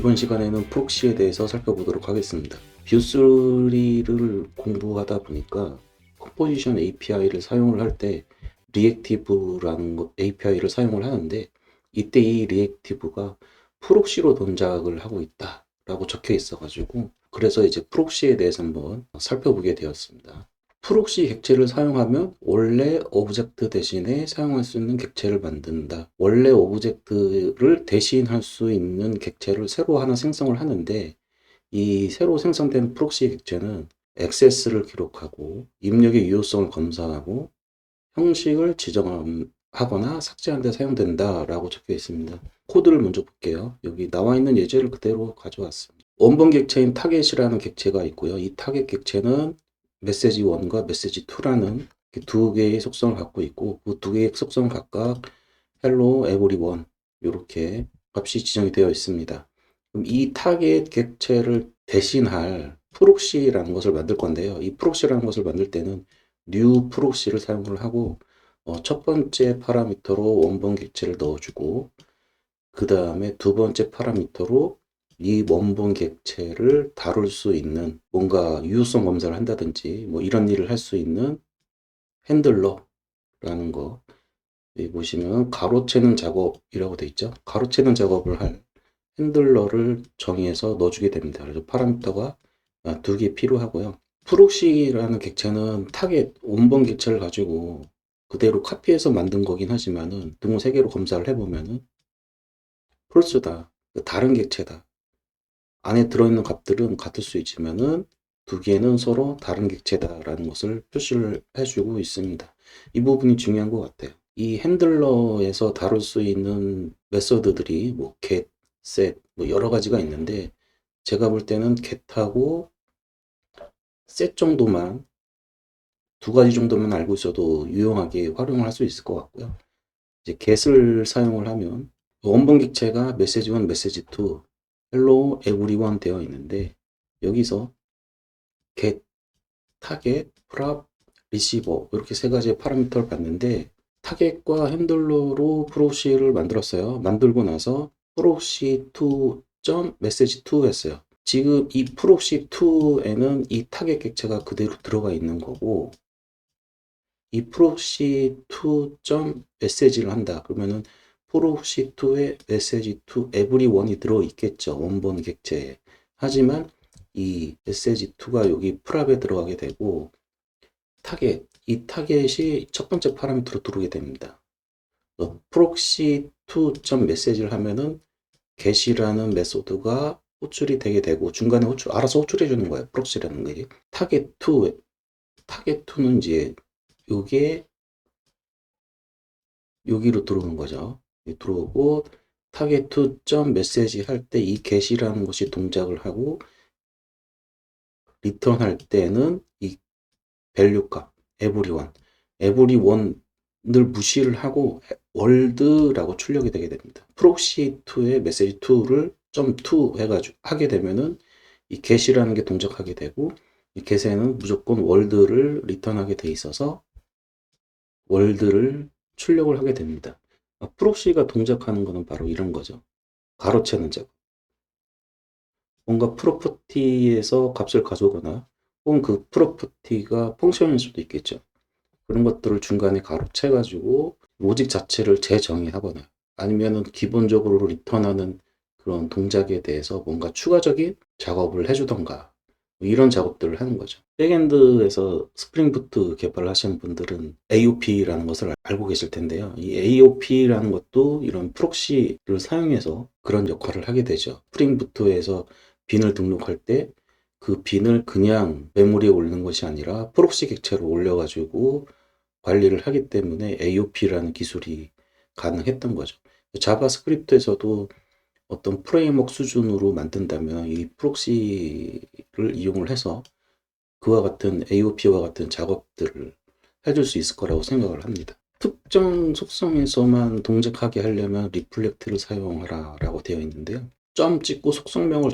이번 시간에는 프록시에 대해서 살펴보도록 하겠습니다. 뷰3를 공부하다 보니까 컴포지션 API를 사용을 할 때 리액티브라는 API를 사용을 하는데, 이때 이 리액티브가 프록시로 동작을 하고 있다 라고 적혀 있어 가지고, 그래서 이제 프록시에 대해서 한번 살펴보게 되었습니다. 프록시 객체를 사용하면 원래 오브젝트 대신에 사용할 수 있는 객체를 만든다. 원래 오브젝트를 대신할 수 있는 객체를 새로 하나 생성을 하는데, 이 새로 생성된 프록시 객체는 액세스를 기록하고 입력의 유효성을 검사하고 형식을 지정하거나 삭제하는 데 사용된다 라고 적혀 있습니다. 코드를 먼저 볼게요. 여기 나와 있는 예제를 그대로 가져왔습니다. 원본 객체인 타겟이라는 객체가 있고요. 이 타겟 객체는 메시지 1과 메시지 2라는 두 개의 속성을 갖고 있고, 그 두 개의 속성 각각 hello, everyone 이렇게 값이 지정이 되어 있습니다. 그럼 이 타겟 객체를 대신할 프록시라는 것을 만들 건데요. 이 프록시라는 것을 만들 때는 new 프록시를 사용을 하고, 첫 번째 파라미터로 원본 객체를 넣어주고, 그 다음에 두 번째 파라미터로 이 원본 객체를 다룰 수 있는, 뭔가 유효성 검사를 한다든지 뭐 이런 일을 할 수 있는 핸들러라는 거, 여기 보시면 가로채는 작업이라고 되어 있죠. 가로채는 작업을 할 핸들러를 정의해서 넣어주게 됩니다. 그래서 파라미터가 두 개 필요하고요. 프록시라는 객체는 타겟 원본 객체를 가지고 그대로 카피해서 만든 거긴 하지만은 등호 3개로 검사를 해보면은 폴스다, 다른 객체다. 안에 들어있는 값들은 같을 수 있지만은 두 개는 서로 다른 객체다라는 것을 표시를 해주고 있습니다. 이 부분이 중요한 것 같아요. 이 핸들러에서 다룰 수 있는 메서드들이 뭐 get, set 뭐 여러 가지가 있는데, 제가 볼 때는 get하고 set 정도만, 두 가지 정도만 알고 있어도 유용하게 활용을 할 수 있을 것 같고요. 이제 get을 사용을 하면 원본 객체가 메시지 1, 메시지 2, hello everyone 되어 있는데, 여기서 get, target, prop, receiver 이렇게 세 가지의 파라미터를 봤는데, 타겟과 핸들러로 프록시를 만들었어요. 만들고 나서 proxy2.message2 했어요. 지금 이 proxy2에는 이 타겟 객체가 그대로 들어가 있는 거고, 이 proxy2.message를 한다 그러면은 proxy2에 message2 everyone이 들어있겠죠, 원본 객체에. 하지만 이 message2가 여기 프랍에 들어가게 되고, 타겟, 이 타겟이 첫 번째 파라미터로 들어오게 됩니다. proxy2.message를 하면은 get이라는 메소드가 호출이 되게 되고, 중간에 알아서 호출해 주는 거예요. proxy라는 게. 타겟2는 이제 요게 여기로 들어오는 거죠. 들어오고, target2.message 할 때 이 get이라는 것이 동작을 하고, 리턴 할 때는 이 밸류 값 everyone을 무시를 하고 월드라고 출력이 되게 됩니다. proxy2에 message2를 .2 해가지고 하게 되면은 이 get이라는 게 동작하게 되고, 이 get에는 무조건 월드를 리턴하게 돼 있어서 월드를 출력을 하게 됩니다. 프록시가 동작하는 것은 바로 이런 거죠. 가로채는 작업. 뭔가 프로퍼티에서 값을 가져오거나, 혹은 그 프로퍼티가 펑션일 수도 있겠죠. 그런 것들을 중간에 가로채 가지고 로직 자체를 재정의하거나, 아니면은 기본적으로 리턴하는 그런 동작에 대해서 뭔가 추가적인 작업을 해주던가, 이런 작업들을 하는 거죠. 백엔드에서 스프링 부트 개발을 하시는 분들은 AOP라는 것을 알고 계실 텐데요. 이 AOP라는 것도 이런 프록시를 사용해서 그런 역할을 하게 되죠. 스프링 부트에서 빈을 등록할 때 그 빈을 그냥 메모리에 올리는 것이 아니라 프록시 객체로 올려가지고 관리를 하기 때문에 AOP라는 기술이 가능했던 거죠. 자바스크립트에서도 어떤 프레임워크 수준으로 만든다면 이 프록시를 이용을 해서 그와 같은 AOP와 같은 작업들을 해줄 수 있을 거라고 생각을 합니다. 특정 속성에서만 동작하게 하려면 리플렉트를 사용하라 라고 되어 있는데요. 점 찍고 속성명을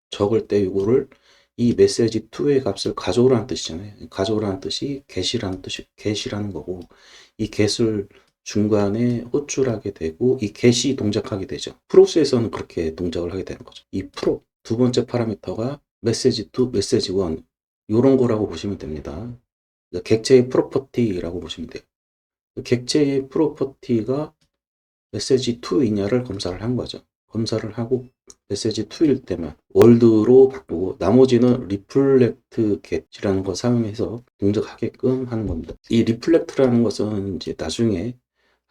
적을 때 이거를 이 메시지 2의 값을 가져오라는 뜻이잖아요. 가져오라는 뜻이 get이라는 거고, 이 get을 중간에 호출하게 되고 이 get이 동작하게 되죠. 프록시에서는 그렇게 동작을 하게 되는 거죠. 이 프로 두 번째 파라미터가 메시지 2, 메시지 1 이런 거라고 보시면 됩니다. 객체의 프로퍼티라고 보시면 돼요. 객체의 프로퍼티가 메시지 2이냐를 검사를 한 거죠. 검사를 하고 메시지 2일 때만 월드로 바꾸고 나머지는 리플렉트 get이라는 거 사용해서 동작하게끔 하는 겁니다. 이 리플렉트라는 것은 이제 나중에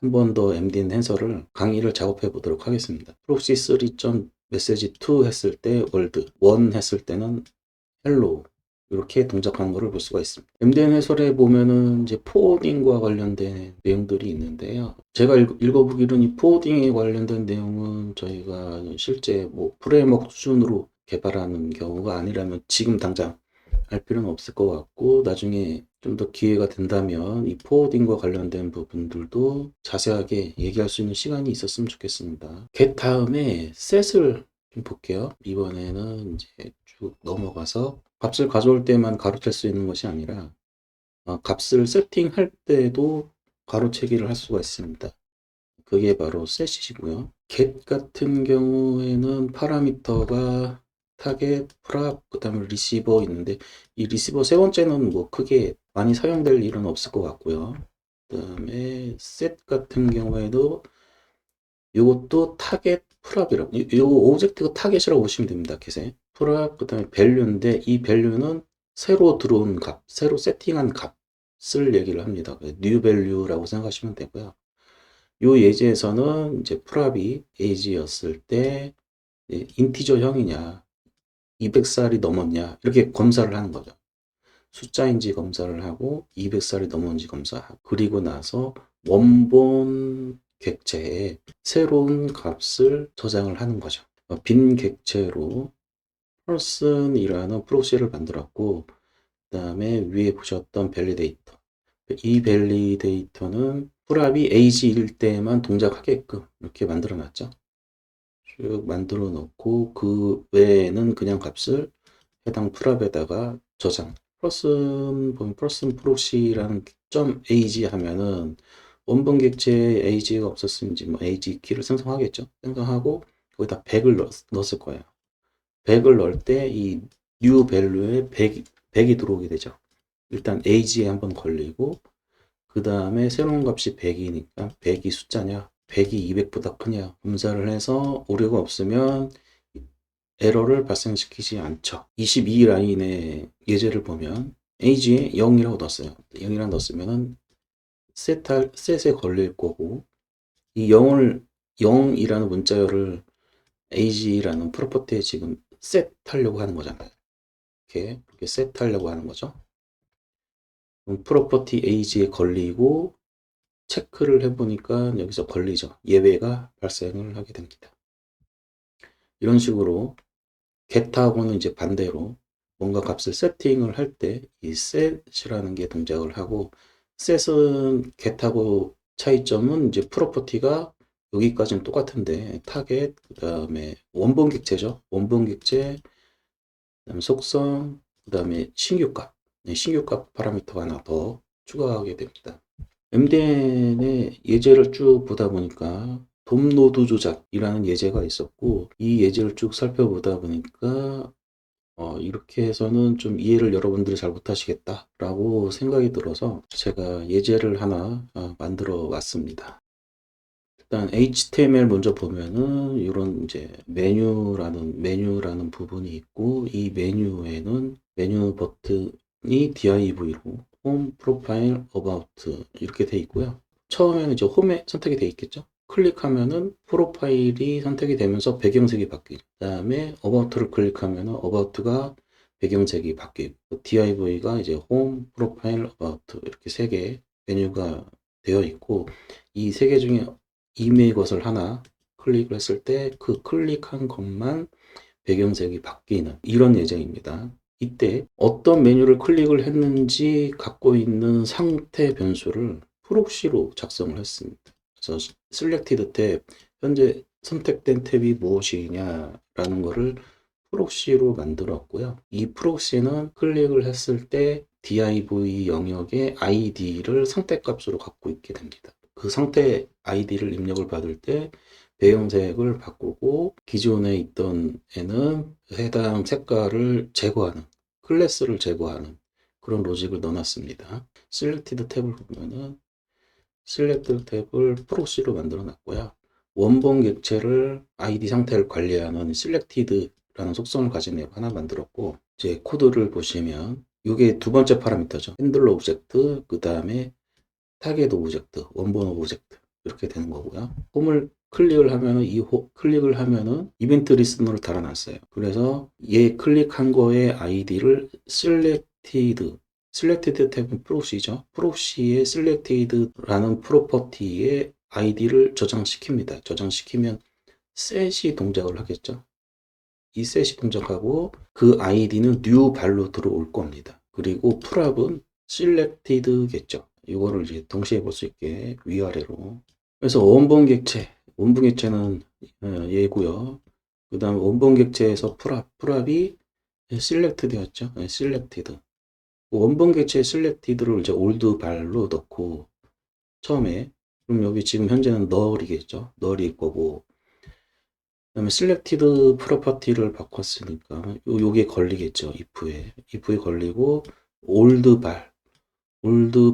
한 번 더 MD 해설을 강의를 작업해 보도록 하겠습니다. 프록시 3. 메시지 2 했을 때 월드, 1 했을 때는 헬로 이렇게 동작하는 것을 볼 수가 있습니다. MDN 해설에 보면은 이제 포워딩과 관련된 내용들이 있는데요. 제가 읽어보기로는 이 포워딩에 관련된 내용은 저희가 실제 뭐 프레임워크 수준으로 개발하는 경우가 아니라면 지금 당장 할 필요는 없을 것 같고, 나중에 좀 더 기회가 된다면 이 포워딩과 관련된 부분들도 자세하게 얘기할 수 있는 시간이 있었으면 좋겠습니다. get 다음에 set을 좀 볼게요. 이번에는 이제 쭉 넘어가서 값을 가져올 때만 가로챌 수 있는 것이 아니라 값을 세팅할 때도 가로채기를 할 수가 있습니다. 그게 바로 set이고요. get 같은 경우에는 파라미터가 타겟, 프랍, 그 다음에 리시버 있는데 이 리시버 세 번째는 뭐 크게 많이 사용될 일은 없을 것 같고요. 그 다음에 set 같은 경우에도 이것도 타겟, 프랍이라고 이 오브젝트가 타겟이라고 보시면 됩니다. 겟에 프랍, 그 다음에 밸류인데 이 밸류는 새로 들어온 값, 새로 세팅한 값을 얘기를 합니다. new value라고 생각하시면 되고요. 요 예제에서는 이제 프랍이 age였을 때 인티저형이냐 200살이 넘었냐 이렇게 검사를 하는 거죠. 숫자인지 검사를 하고 200살이 넘었는지 검사하고 그리고 나서 원본 객체에 새로운 값을 저장을 하는 거죠. 빈 객체로 person이라는 프록시를 만들었고 그 다음에 위에 보셨던 밸리데이터 이 밸리데이터는 프랍이 age일 때만 동작하게끔 이렇게 만들어 놨죠. 쭉 만들어 놓고 그 외에는 그냥 값을 해당 프랍에다가 저장. 보면 person 프록시라는 점 age 하면은 원본 객체에 age가 없었으면 이제 뭐 age 키를 생성하겠죠. 생성하고 거기다 100을 넣었을 거예요. 100을 넣을 때 이 new value에 100이 들어오게 되죠. 일단 age에 한번 걸리고 그 다음에 새로운 값이 100이니까 100이 숫자냐 100이 200보다 크냐 검사를 해서 오류가 없으면 에러를 발생시키지 않죠. 22라인의 예제를 보면 age에 0이라고 넣었어요. 0이라고 넣었으면은 셋에 걸릴 거고 이 0이라는 문자열을 age라는 프로퍼티에 지금 셋하려고 하는 거잖아요. 이렇게 셋하려고 하는 거죠. 그럼 프로퍼티 age에 걸리고 체크를 해보니까 여기서 걸리죠. 예외가 발생을 하게 됩니다. 이런 식으로 get하고는 이제 반대로 뭔가 값을 세팅을 할 때 이 set이라는 게 동작을 하고 set은 get하고 차이점은 이제 프로퍼티가 여기까지는 똑같은데 타겟 그 다음에 원본 객체죠. 원본 객체 그다음에 속성 그 다음에 신규값 신규값 파라미터가 하나 더 추가하게 됩니다. MDN의 예제를 쭉 보다 보니까 돔 노드 조작이라는 예제가 있었고 이 예제를 쭉 살펴보다 보니까 이렇게 해서는 좀 이해를 여러분들이 잘 못하시겠다라고 생각이 들어서 제가 예제를 하나 만들어 왔습니다. 일단 HTML 먼저 보면은 이런 이제 메뉴라는 부분이 있고 이 메뉴에는 메뉴 버튼이 div로 홈, 프로파일, 어바우트 이렇게 돼 있고요. 처음에는 이제 홈에 선택이 돼 있겠죠. 클릭하면은 프로파일이 선택이 되면서 배경색이 바뀌고 그 다음에 어바우트를 클릭하면은 어바우트가 배경색이 바뀌고 div가 이제 홈, 프로파일, 어바우트 이렇게 세 개 메뉴가 되어 있고 이 세 개 중에 이메일 것을 하나 클릭을 했을 때 그 클릭한 것만 배경색이 바뀌는 이런 예제입니다. 이때 어떤 메뉴를 클릭을 했는지 갖고 있는 상태 변수를 프록시로 작성을 했습니다. 그래서 selected 탭, 현재 선택된 탭이 무엇이냐라는 것을 프록시로 만들었고요. 이 프록시는 클릭을 했을 때 div 영역의 id를 상태값으로 갖고 있게 됩니다. 그 상태 아이디를 입력을 받을 때 배경색을 바꾸고 기존에 있던 애는 해당 색깔을 제거하는, 클래스를 제거하는 그런 로직을 넣어놨습니다. 셀렉티드 탭을 보면은 셀렉티드 탭을 프록시로 만들어 놨고요. 원본 객체를 아이디 상태를 관리하는 셀렉티드라는 속성을 가진 앱 하나 만들었고, 이제 코드를 보시면 이게 두 번째 파라미터죠. 핸들러 오브젝트, 그 다음에 타겟 오브젝트, 원본 오브젝트 이렇게 되는 거고요. 홈을 클릭을 하면은 클릭을 하면은 이벤트 리스너를 달아놨어요. 그래서 얘 클릭한 거의 아이디를 셀렉티드 탭은 프록시죠. 프록시의 셀렉티드라는 프로퍼티의 아이디를 저장시킵니다. 저장시키면 셋이 동작을 하겠죠. 이 셋이 동작하고 그 아이디는 new 발로 들어올 겁니다. 그리고 풀압은 selected겠죠. 이거를 이제 동시에 볼 수 있게 위아래로. 그래서 원본 객체는 얘고요. 그 다음 원본 객체에서 풀압이 selected였죠. selected. 원본 객체 selected를 이제 old 발로 넣고 처음에 그럼 여기 지금 현재는 null이겠죠. null일 거고. 그다음에 selected 프로퍼티를 바꿨으니까 요게 걸리겠죠. if에 걸리고 old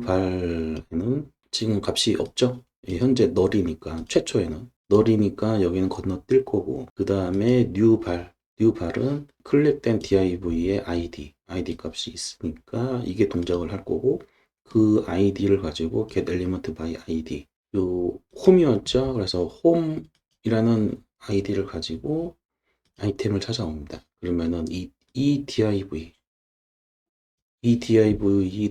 발에는 지금 값이 없죠. 현재 null이니까 최초에는 null이니까 여기는 건너뛸 거고, 그 다음에 new 발은 클릭된 div의 ID 값이 있으니까 이게 동작을 할 거고, 그 id를 가지고 get element by id 요 홈이었죠. 그래서 홈이라는 아이디를 가지고 아이템을 찾아옵니다. 그러면은 이 div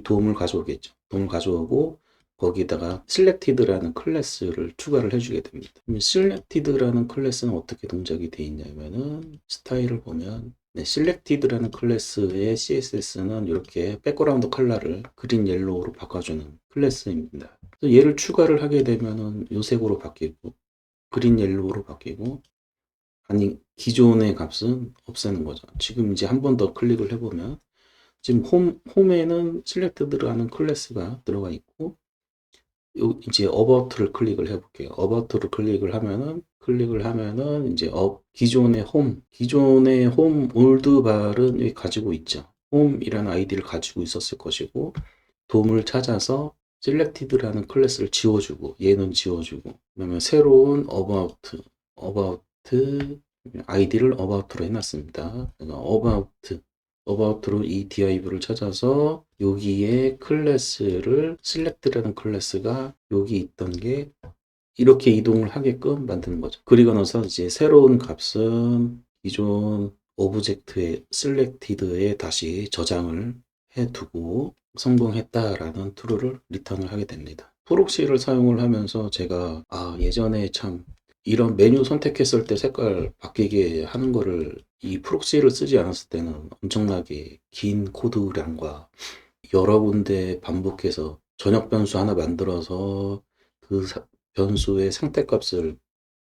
도움을 가져오겠죠. 도움을 가져오고 거기다가 selected라는 클래스를 추가를 해주게 됩니다. selected라는 클래스는 어떻게 동작이 되어 있냐면은 스타일을 보면 selected라는 클래스의 CSS는 이렇게 백그라운드 컬러를 그린 옐로우로 바꿔주는 클래스입니다. 얘를 추가를 하게 되면은 요 색으로 바뀌고 그린 옐로우로 바뀌고, 아니 기존의 값은 없애는 거죠. 지금 이제 한 번 더 클릭을 해보면 지금 홈에는 selected라는 클래스가 들어가 있고, 이제 about를 클릭을 해볼게요. about를 클릭을 하면은 이제 기존의 홈 올드 발은 여기 가지고 있죠. 홈이라는 아이디를 가지고 있었을 것이고, 돔을 찾아서 selected라는 클래스를 지워주고 얘는 지워주고, 그러면 새로운 about 아이디를 about로 해놨습니다. about로 이 div를 찾아서 여기에 클래스를 select라는 클래스가 여기 있던 게 이렇게 이동을 하게끔 만드는 거죠. 그리고 나서 이제 새로운 값은 기존 오브젝트의 selected에 다시 저장을 해두고 성공했다라는 true를 리턴을 하게 됩니다. 프록시를 사용을 하면서 제가 예전에 참 이런 메뉴 선택했을 때 색깔 바뀌게 하는 거를 이 프록시를 쓰지 않았을 때는 엄청나게 긴 코드량과 여러 군데 반복해서 전역 변수 하나 만들어서 그 변수의 상태값을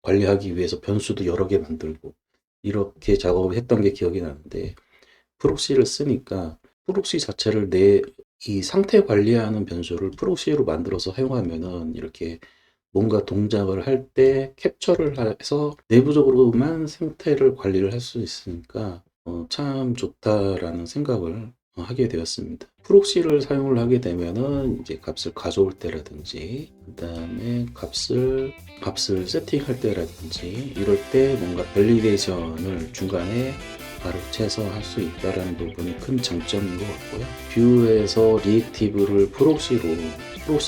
관리하기 위해서 변수도 여러 개 만들고 이렇게 작업을 했던 게 기억이 나는데, 프록시를 쓰니까 프록시 자체를 이 상태 관리하는 변수를 프록시로 만들어서 사용하면은 이렇게 뭔가 동작을 할 때 캡처를 해서 내부적으로만 상태를 관리를 할 수 있으니까 참 좋다라는 생각을 하게 되었습니다. 프록시를 사용을 하게 되면은 이제 값을 가져올 때라든지, 그 다음에 값을 세팅할 때라든지 이럴 때 뭔가 밸리데이션을 중간에 가로채서 할 수 있다는 부분이 큰 장점인 것 같고요. 뷰에서 리액티브를 프록시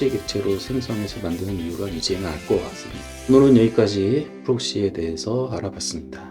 객체로 생성해서 만드는 이유가 이제는 알 것 같습니다. 오늘은 여기까지 프록시에 대해서 알아봤습니다.